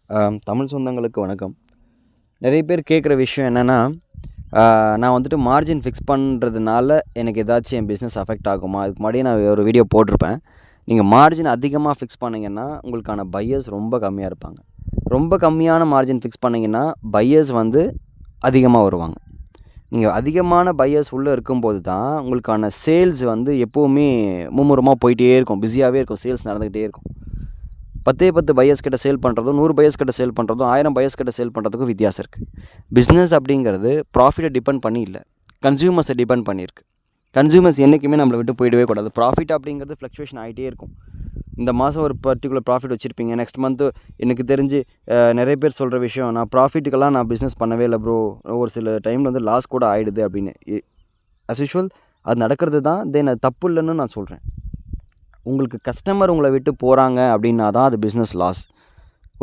தமிழ் சொந்தங்களுக்கு வணக்கம். நிறைய பேர் கேட்குற விஷயம் என்னென்னா, நான் வந்துட்டு மார்ஜின் ஃபிக்ஸ் பண்ணுறதுனால எனக்கு ஏதாச்சும் என் பிஸ்னஸ் அஃபெக்ட் ஆகுமா? இதுக்கு முன்னாடியே நான் ஒரு வீடியோ போட்டிருப்பேன். நீங்கள் மார்ஜின் அதிகமாக ஃபிக்ஸ் பண்ணிங்கன்னா உங்களுக்கான பையர்ஸ் ரொம்ப கம்மியாக இருப்பாங்க. ரொம்ப கம்மியான மார்ஜின் ஃபிக்ஸ் பண்ணிங்கன்னா பையர்ஸ் வந்து அதிகமாக வருவாங்க. நீங்கள் அதிகமான பையர்ஸ் உள்ளே இருக்கும்போது தான் உங்களுக்கான சேல்ஸ் வந்து எப்போவுமே மும்முரமாக போயிட்டே இருக்கும், பிஸியாகவே இருக்கும், சேல்ஸ் நடந்துக்கிட்டே இருக்கும். 10 பையர்ஸ் கிட்ட சேல் பண்ணுறதும் 100 பையர்ஸ் கிட்ட சேல் பண்ணுறதும் 1000 பையர்ஸ் கிட்ட சேல் பண்ணுறதுக்கும் வித்தியாசம் இருக்குது. பிஸ்னஸ் அப்படிங்கிறது ப்ராஃபிட்டை டிபெண்ட் பண்ணி இல்லை, கன்சியூமர்ஸை டிபெண்ட் பண்ணியிருக்கு. கன்சியூமர்ஸ் என்றைக்குமே நம்மளை விட்டு போயிடவே கூடாது. ப்ராஃபிட் அப்படிங்கிறது ஃப்ளக்சுவேஷன் ஆகிட்டே இருக்கும். இந்த மாதம் ஒரு பர்டிகுலர் ப்ராஃபிட் வச்சுருப்பீங்க, நெக்ஸ்ட் மந்த்து எனக்கு தெரிஞ்சு நிறைய பேர் சொல்கிற விஷயம், நான் ப்ராஃபிட்டுக்கெல்லாம் நான் பிஸ்னஸ் பண்ணவே இல்லை ப்ரோ, ஒரு சில டைமில் வந்து லாஸ் கூட ஆகிடுது அப்படின்னு. அஸ் யூஷுவல் அது நடக்கிறது தான். தென் அது தப்பு இல்லைன்னு நான் சொல்கிறேன். உங்களுக்கு கஸ்டமர் உங்களை விட்டு போகிறாங்க அப்படின்னா தான் அது பிஸ்னஸ் லாஸ்.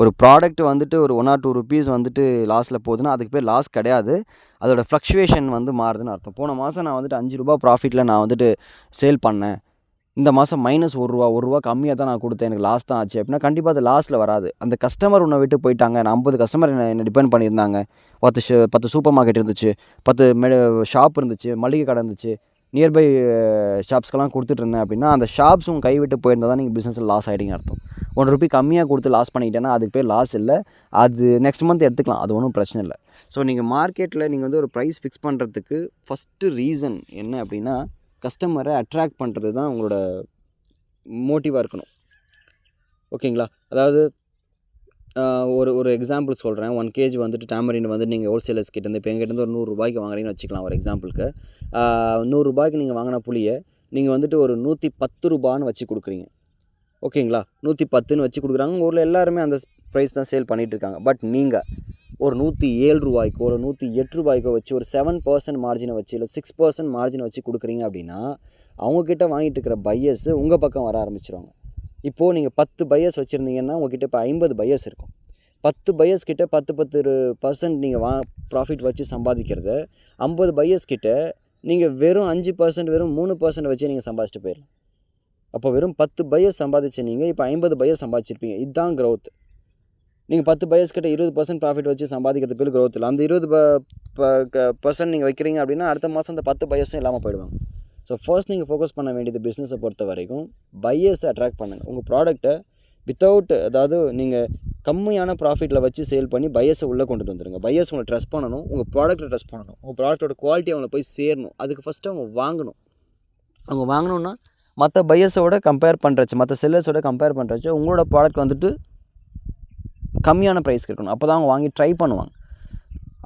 ஒரு ப்ராடக்ட் வந்துட்டு ஒரு 1 or 2 rupees வந்துட்டு லாஸில் போகுதுன்னா அதுக்கு பேர் லாஸ் கிடையாது, அதோடய ஃப்ளக்சுவேஷன் வந்து மாறுதுன்னு அர்த்தம். போன மாதம் நான் வந்துட்டு ₹5 ப்ராஃபிட்டில் நான் வந்துட்டு சேல் பண்ணேன், இந்த மாதம் -1 ரூபா கம்மியாக தான் நான் கொடுத்தேன், எனக்கு லாஸ் தான் ஆச்சு அப்படின்னா கண்டிப்பாக அது லாஸில் வராது. அந்த கஸ்டமர் உன்னை விட்டு போயிட்டாங்க. நான் 50 கஸ்டமர் என்னை டிபெண்ட் பண்ணியிருந்தாங்க. 10 சூப்பர் மார்க்கெட் இருந்துச்சு, 10 ஷாப் இருந்துச்சு, மளிகை கடை இருந்துச்சு, நியர்பை ஷாப்ஸ்க்கெல்லாம் கொடுத்துட்ருந்தேன் அப்படின்னா அந்த ஷாப்ஸ் உங்கள் கைவிட்டு போயிருந்தால் தான் நீங்கள் பிஸ்னஸில் லாஸ் ஆகிட்டீங்க அர்த்தம். ₹1 கம்மியாக கொடுத்து லாஸ் பண்ணிக்கிட்டேன்னா அதுக்கு பேர் லாஸ் இல்லை, அது நெக்ஸ்ட் மந்த் எடுத்துக்கலாம், அது ஒன்றும் பிரச்சனை இல்லை. ஸோ நீங்கள் மார்க்கெட்டில் நீங்கள் வந்து ஒரு ப்ரைஸ் ஃபிக்ஸ் பண்ணுறதுக்கு ஃபஸ்ட்டு ரீசன் என்ன அப்படின்னா, கஸ்டமரை அட்ராக்ட் பண்ணுறது தான் உங்களோட மோட்டிவாக இருக்கணும். ஓகேங்களா? அதாவது ஒரு எக்ஸாம்பிள் சொல்கிறேன். 1 kg வந்துட்டு டேமரின் வந்து நீங்கள் ஹோல்சேலர்ஸ் கிட்டேருந்து இப்போ எங்கிட்டேருந்து ஒரு ₹100 வாங்குறீங்கன்னு வச்சுக்கலாம் ஒரு எக்ஸாம்பிளுக்கு. ₹100 நீங்கள் வாங்கின புளியை நீங்கள் வந்துட்டு ஒரு ₹110 வச்சு கொடுக்குறீங்க. ஓகேங்களா? 110ன்னு வச்சு கொடுக்குறாங்க. உங்கள் ஊரில் எல்லாருமே அந்த ப்ரைஸ் தான் சேல் பண்ணிகிட்ருக்காங்க. பட் நீங்கள் ஒரு ₹107 ஒரு ₹108 வச்சு ஒரு 7% மார்ஜினை வச்சு இல்லை 6% மார்ஜினை வச்சு கொடுக்குறீங்க அப்படின்னா அவங்கக்கிட்ட வாங்கிட்டு இருக்கிற பையர்ஸு உங்கள் பக்கம் வர ஆரம்பிச்சிருவாங்க. இப்போது நீங்கள் 10 பையர்ஸ் வச்சுருந்தீங்கன்னா உங்கள்கிட்ட இப்போ 50 பையர்ஸ் இருக்கும். 10 பையர்ஸ் கிட்ட 10% நீங்கள் ப்ராஃபிட் வச்சு சம்பாதிக்கிறத 50 பையர்ஸ் கிட்ட நீங்கள் வெறும் 5% வெறும் 3% வச்சு நீங்கள் சம்பாதிச்சிட்டு போயிடலாம். அப்போ வெறும் 10 பையர்ஸ் சம்பாதிச்சு நீங்கள் இப்போ 50 பையர்ஸ் சம்பாதிச்சிருப்பீங்க. இதுதான் க்ரோத். நீங்கள் 10 பையர்ஸ் கிட்ட 20% ப்ராஃபிட் வச்சு சம்பாதிக்கிறது பேர் க்ரோத் இல்லை. அந்த 20% நீங்கள் வைக்கிறீங்க அப்படின்னா அடுத்த மாதம் அந்த 10 பையர்ஸும் இல்லாமல் போயிடுவாங்க. ஸோ ஃபர்ஸ்ட் நீங்கள் ஃபோக்கஸ் பண்ண வேண்டியது பிஸ்னஸை பொறுத்த வரைக்கும் பையர்ஸை அட்ராக்ட் பண்ணுங்கள். உங்கள் ப்ராடக்ட்டை அதாவது நீங்கள் கம்மியான ப்ராஃபிட்டில் வச்சு சேல் பண்ணி பையர்ஸை உள்ளே கொண்டுட்டு வந்துடுங்க. பையர்ஸ் உங்களை ட்ரஸ்ட் பண்ணணும், உங்கள் ப்ராடக்ட்டை ட்ரஸ்ட் பண்ணணும், உங்கள் ப்ராடக்ட்டோட குவாலிட்டி அவங்கள போய் சேரணும். அதுக்கு ஃபஸ்ட்டு அவங்க வாங்கணும். அவங்க வாங்கணுன்னா மற்ற பையர்ஸோட கம்பேர் பண்ணுறச்சு, மற்ற செல்லர்ஸோட கம்பேர் பண்ணுறச்சு உங்களோட ப்ராடக்ட் வந்துட்டு கம்மியான ப்ரைஸ்க்கு இருக்கணும். அப்போ தான் அவங்க வாங்கி ட்ரை பண்ணுவாங்க.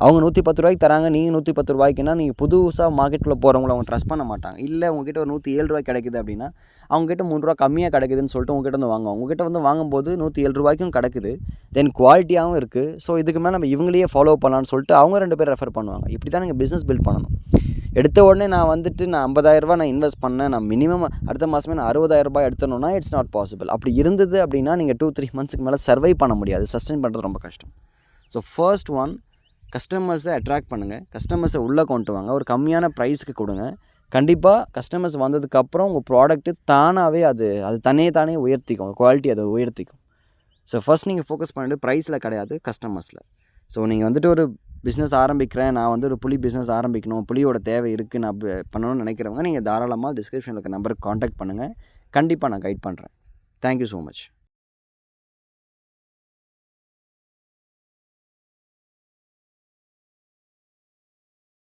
அவங்க ₹110 தராங்க, நீங்கள் ₹110க்குன்னா நீங்கள் புதுசாக மார்க்கெட்டில் போகிறவங்கள அவங்க ட்ரஸ்ட் பண்ண மாட்டாங்க. இல்லை உங்ககிட்ட ஒரு ₹107 கிடைக்குது அப்படின்னா அவங்ககிட்ட ₹3 கம்மியாக கிடைக்குதுன்னு சொல்லிட்டு உங்ககிட்ட வந்து வாங்குவாங்க. உங்ககிட்ட வந்து வாங்கும்போது ₹107க்கும் கிடைக்குது, தென் குவாலிட்டியாகவும் இருக்குது. ஸோ இதுக்கு மேலே நம்ம இவங்களையே ஃபாலோ பண்ணலான்னு சொல்லிட்டு அவங்க 2 பேர் ரெஃபர் பண்ணுவாங்க. இப்படி தான் நீங்கள் பிஸ்னஸ் பில்ட் பண்ணணும். எடுத்த உடனே நான் ₹50,000 நான் இன்வெஸ்ட் பண்ணேன், நான் மினிமம் அடுத்த மாதமே நான் ₹60,000 எடுத்தணும்னா இட்ஸ் நாட் பாசிபிள். அப்படி இருந்தது அப்படின்னா நீங்கள் 2-3 மந்த்ஸ்க்கு மேலே சர்வை பண்ண முடியாது, சஸ்டெயின் பண்ணுறது ரொம்ப கஷ்டம். ஸோ ஃபர்ஸ்ட் ஒன், கஸ்டமர்ஸை அட்ராக்ட் பண்ணுங்கள். கஸ்டமர்ஸை உள்ளே கொண்டு வாங்க, ஒரு கம்மியான ப்ரைஸுக்கு கொடுங்க. கண்டிப்பாக கஸ்டமர்ஸ் வந்ததுக்கப்புறம் உங்கள் ப்ராடக்ட்டு தானாகவே அது தானே உயர்த்திக்கும், குவாலிட்டி அதை உயர்த்திக்கும். ஸோ ஃபர்ஸ்ட் நீங்கள் ஃபோக்கஸ் பண்ணிட்டு ப்ரைஸில் கிடையாது, கஸ்டமர்ஸில். ஸோ நீங்கள் வந்துட்டு ஒரு பிஸ்னஸ் ஆரம்பிக்கிறேன், நான் வந்து ஒரு புளி பிஸ்னஸ் ஆரம்பிக்கணும், புளியோட தேவை இருக்குது, நான் பண்ணணும்னு நினைக்கிறவங்க நீங்கள் தாராளமாக டிஸ்கிரிப்ஷனில் இருக்க நம்பருக்கு காண்டாக்ட் பண்ணுங்கள். கண்டிப்பாக நான் கைட் பண்ணுறேன். Thank you so much.